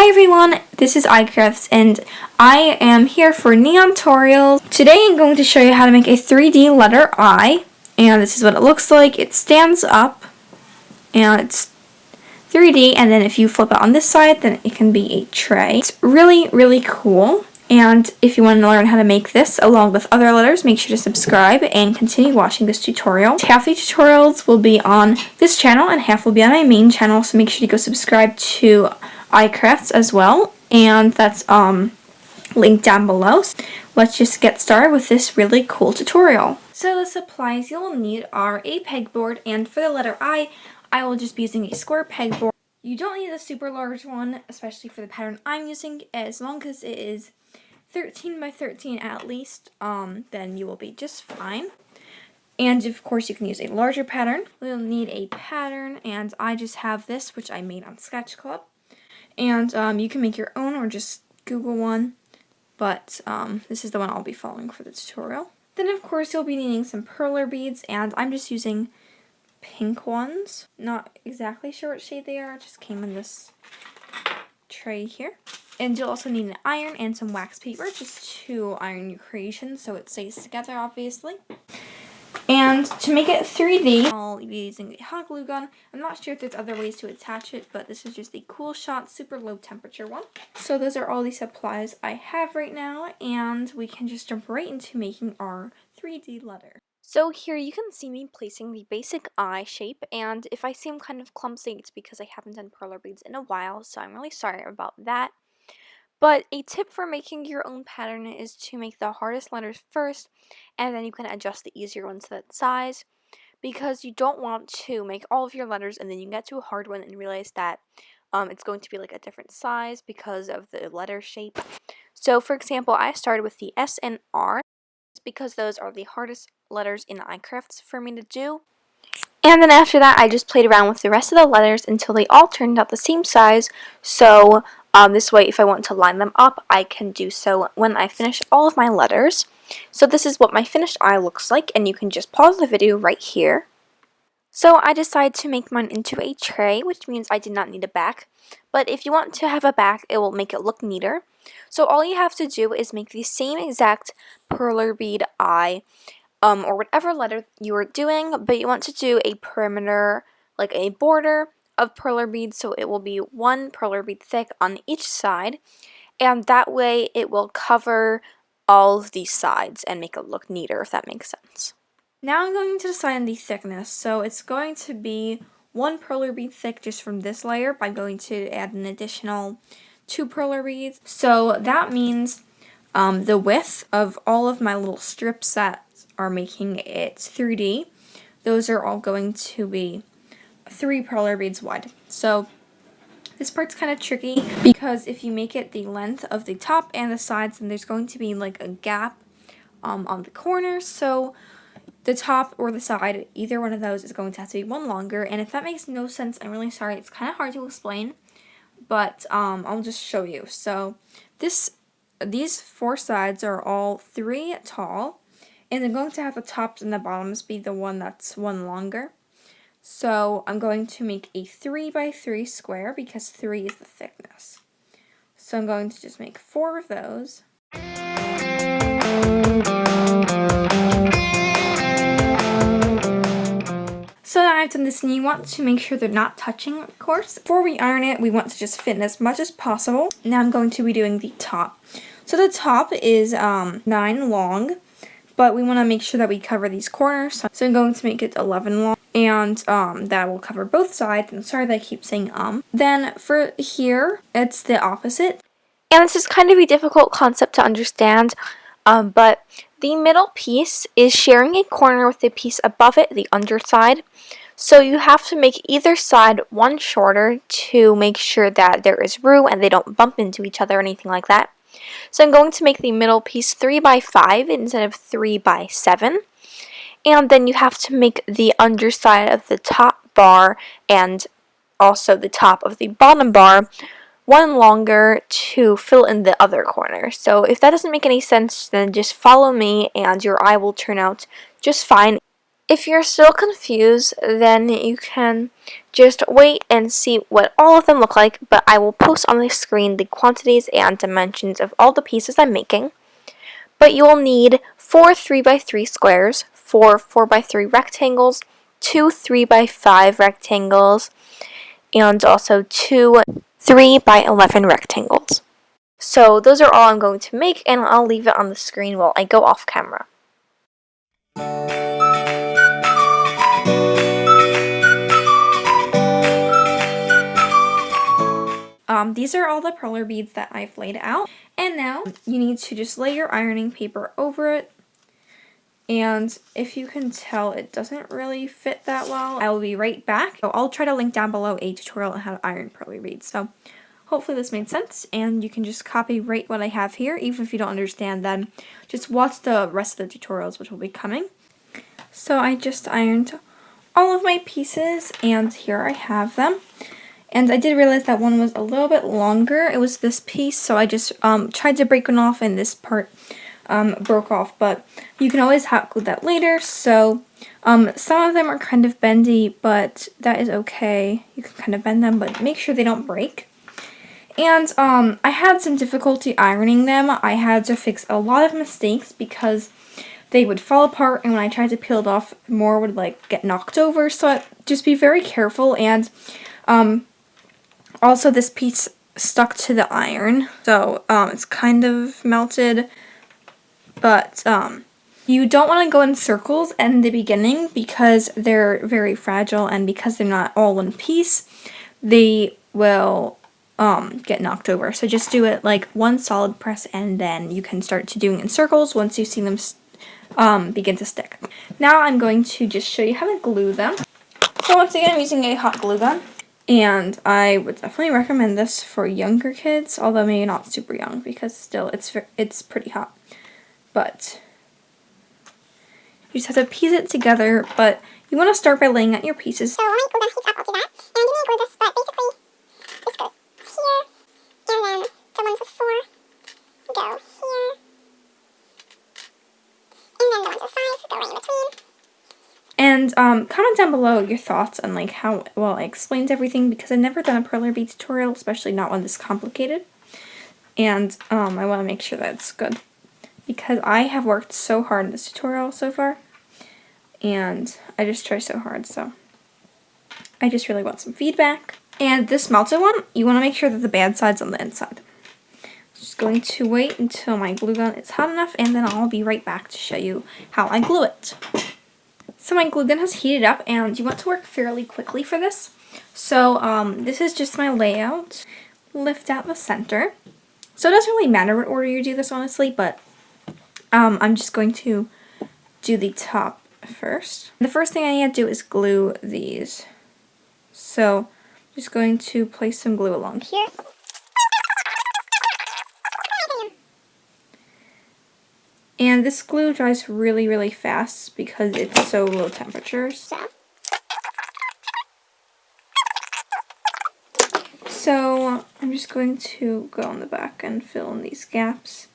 Hi everyone, this is iCrafts and I am here for Neon Tutorials. Today I'm going to show you how to make a 3D letter I, and this is what it looks like. It stands up and it's 3D, and then if you flip it on this side then it can be a tray. It's really cool, and if you want to learn how to make this along with other letters, make sure to subscribe and continue watching this tutorial. Half the tutorials will be on this channel and half will be on my main channel, so make sure to go subscribe to iCrafts as well, and that's linked down below. Let's just get started with this really cool tutorial. So the supplies you'll need are a pegboard, and for the letter I will just be using a square pegboard. You don't need a super large one, especially for the pattern I'm using. As long as it is 13 by 13 at least, then you will be just fine. And of course you can use a larger pattern. We'll need a pattern, and I just have this, which I made on Sketch Club. And you can make your own or just Google one, but this is the one I'll be following for the tutorial. Then of course you'll be needing some perler beads, and I'm just using pink ones. Not exactly sure what shade they are, it just came in this tray here. And you'll also need an iron and some wax paper just to iron your creation so it stays together, obviously. And to make it 3D, I'll be using a hot glue gun. I'm not sure if there's other ways to attach it, but this is just a Cool Shot super low temperature one. So those are all the supplies I have right now, and we can just jump right into making our 3D letter. So here you can see me placing the basic eye shape, and if I seem kind of clumsy, it's because I haven't done perler beads in a while, so I'm really sorry about that. But a tip for making your own pattern is to make the hardest letters first, and then you can adjust the easier ones to that size, because you don't want to make all of your letters and then you get to a hard one and realize that it's going to be like a different size because of the letter shape. So for example, I started with the S and R because those are the hardest letters in iCrafts for me to do. And then after that, I just played around with the rest of the letters until they all turned out the same size. So this way, if I want to line them up, I can do so when I finish all of my letters. So this is what my finished eye looks like, and you can just pause the video right here. So I decided to make mine into a tray, which means I did not need a back. But if you want to have a back, it will make it look neater. So all you have to do is make the same exact perler bead eye, or whatever letter you are doing, but you want to do a perimeter, like a border of perler beads, so it will be one perler bead thick on each side, and that way it will cover all of these sides and make it look neater, if that makes sense. Now I'm going to decide on the thickness, so it's going to be one perler bead thick just from this layer, but I'm going to add an additional 2 perler beads. So that means the width of all of my little strips that are making it 3D, those are all going to be 3 perler beads wide. So this part's kind of tricky because if you make it the length of the top and the sides, then there's going to be like a gap on the corners. So the top or the side, either one of those is going to have to be one longer. And if that makes no sense, I'm really sorry. It's kind of hard to explain, but I'll just show you. So these 4 sides are all 3 tall, and I'm going to have the tops and the bottoms be the one that's one longer. So I'm going to make a 3 by 3 square because 3 is the thickness. So I'm going to just make 4 of those. So now I've done this, and you want to make sure they're not touching, of course. Before we iron it, we want to just fit in as much as possible. Now I'm going to be doing the top. So the top is 9 long, but we want to make sure that we cover these corners. So I'm going to make it 11 long, and that will cover both sides. And sorry that I keep saying Then for here, it's the opposite. And this is kind of a difficult concept to understand, but the middle piece is sharing a corner with the piece above it, the underside. So you have to make either side one shorter to make sure that there is room and they don't bump into each other or anything like that. So I'm going to make the middle piece 3 by 5 instead of 3 by 7. And then you have to make the underside of the top bar and also the top of the bottom bar one longer to fill in the other corner. So if that doesn't make any sense, then just follow me and your eye will turn out just fine. If you're still confused, then you can just wait and see what all of them look like, but I will post on the screen the quantities and dimensions of all the pieces I'm making. But you will need 4 3x3 squares, 4 4x3 rectangles, 2 3x5 rectangles, and also 2 3x11 rectangles. So those are all I'm going to make, and I'll leave it on the screen while I go off camera. These are all the perler beads that I've laid out, and now you need to just lay your ironing paper over it. And if you can tell, it doesn't really fit that well. I will be right back. So I'll try to link down below a tutorial on how to iron perler beads. So hopefully this made sense, and you can just copyright what I have here. Even if you don't understand, then just watch the rest of the tutorials, which will be coming. So I just ironed all of my pieces, and here I have them. And I did realize that one was a little bit longer. It was this piece, so I just tried to break one off, and this part broke off. But you can always hot glue that later. So some of them are kind of bendy, but that is okay. You can kind of bend them, but make sure they don't break. And I had some difficulty ironing them. I had to fix a lot of mistakes because they would fall apart, and when I tried to peel it off, more would like get knocked over. So just be very careful. And also, this piece stuck to the iron, so it's kind of melted, but you don't want to go in circles in the beginning because they're very fragile, and because they're not all one piece, they will get knocked over. So just do it like one solid press, and then you can start to doing in circles once you see them begin to stick. Now I'm going to just show you how to glue them. So once again, I'm using a hot glue gun. And I would definitely recommend this for younger kids, although maybe not super young, because still it's pretty hot. But you just have to piece it together, but you want to start by laying out your pieces. So when I glue the heat up, I'll do that. And I'm going to glue this, but basically this goes here, and then the ones with 4 go here, and then the ones with 5 go right in between. And comment down below your thoughts on like how well I explained everything, because I've never done a perler bead tutorial, especially not one this complicated. And I want to make sure that it's good, because I have worked so hard in this tutorial so far, and I just try so hard, so I just really want some feedback. And this melted one, you want to make sure that the bad side's on the inside. Just going to wait until my glue gun is hot enough, and then I'll be right back to show you how I glue it. So my glue gun has heated up, and you want to work fairly quickly for this. So this is just my layout. Lift out the center. So it doesn't really matter what order you do this, honestly, but I'm just going to do the top first. The first thing I need to do is glue these. So I'm just going to place some glue along here. And this glue dries really, really fast because it's so low temperatures. So I'm just going to go on the back and fill in these gaps.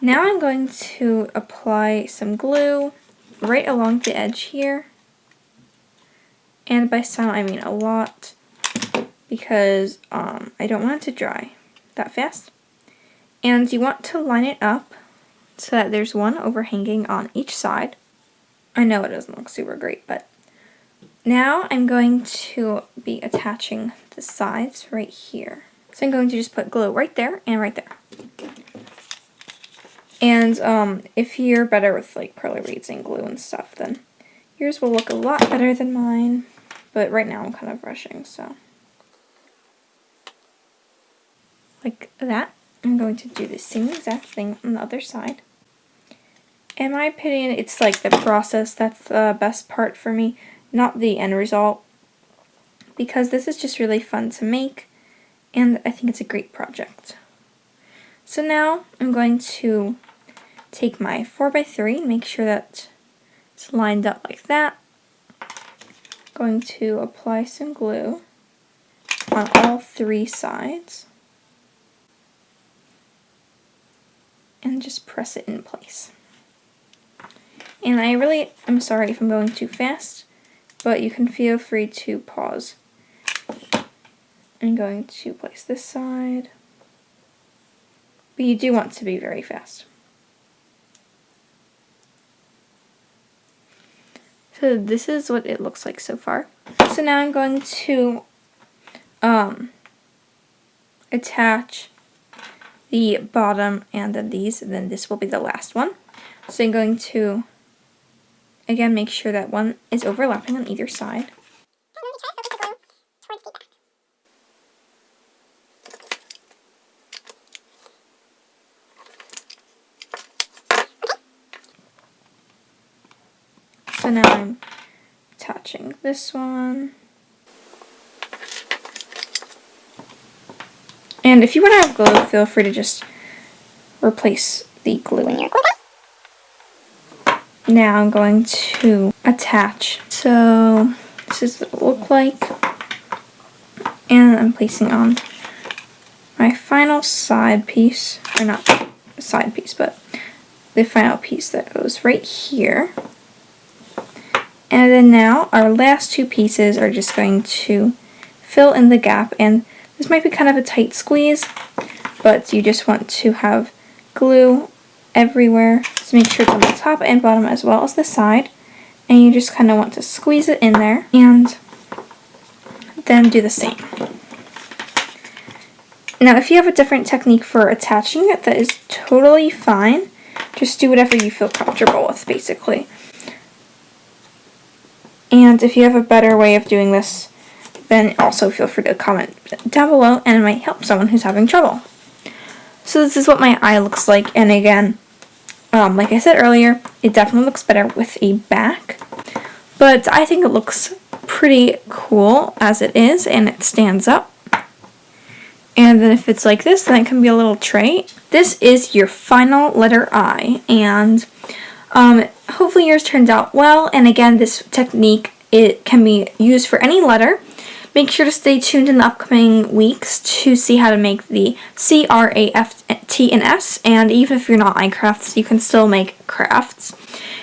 Now I'm going to apply some glue right along the edge here. And by some, I mean a lot, because I don't want it to dry that fast. And you want to line it up so that there's one overhanging on each side. I know it doesn't look super great, but now I'm going to be attaching the sides right here. So I'm going to just put glue right there and right there. And if you're better with like perler beads and glue and stuff, then yours will look a lot better than mine. But right now I'm kind of rushing, so like that. I'm going to do the same exact thing on the other side. In my opinion, it's like the process that's the best part for me, not the end result, because this is just really fun to make, and I think it's a great project. So now I'm going to take my 4x3 and make sure that it's lined up like that. Going to apply some glue on all 3 sides and just press it in place. And I'm sorry if I'm going too fast, but you can feel free to pause I'm going to place this side. But you do want to be very fast. So this is what it looks like so far. So now I'm going to attach the bottom and then these, and then this will be the last one. So I'm going to, again, make sure that one is overlapping on either side. So now I'm attaching this one. And if you want to have glue, feel free to just replace the glue in your glue. Now I'm going to attach. So this is what it will look like. And I'm placing on my final side piece, or not a side piece, but the final piece that goes right here. And then now our last two pieces are just going to fill in the gap, and this might be kind of a tight squeeze, but you just want to have glue everywhere. So make sure it's on the top and bottom as well as the side, and you just kind of want to squeeze it in there and then do the same. Now if you have a different technique for attaching it, that is totally fine. Just do whatever you feel comfortable with, basically. And if you have a better way of doing this, then also feel free to comment down below, and it might help someone who's having trouble. So this is what my eye looks like, and again, like I said earlier, it definitely looks better with a back, but I think it looks pretty cool as it is, and it stands up. And then if it's like this, then it can be a little tray. This is your final letter I, and hopefully yours turned out well. And again, this technique, it can be used for any letter. Make sure to stay tuned in the upcoming weeks to see how to make the C, R, A, F, T, and S. And even if you're not iCrafts, you can still make crafts.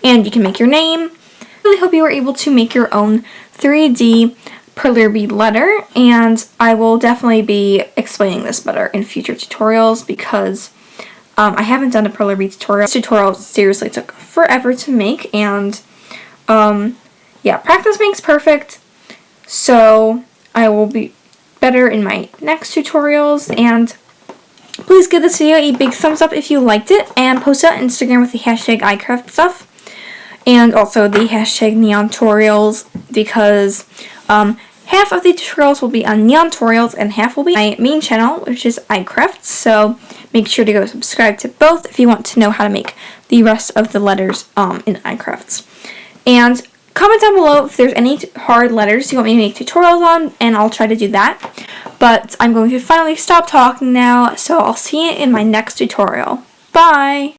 And you can make your name. I really hope you were able to make your own 3D Perler Bead letter. And I will definitely be explaining this better in future tutorials because I haven't done a Perler Bead tutorial. This tutorial seriously took forever to make. And yeah, practice makes perfect. So I will be better in my next tutorials, and please give this video a big thumbs up if you liked it, and post it on Instagram with the hashtag iCraft stuff, and also the hashtag neontorials, because half of the tutorials will be on neontorials and half will be my main channel, which is iCrafts. So make sure to go subscribe to both if you want to know how to make the rest of the letters in iCrafts. And comment down below if there's any hard letters you want me to make tutorials on, and I'll try to do that. But I'm going to finally stop talking now, so I'll see you in my next tutorial. Bye!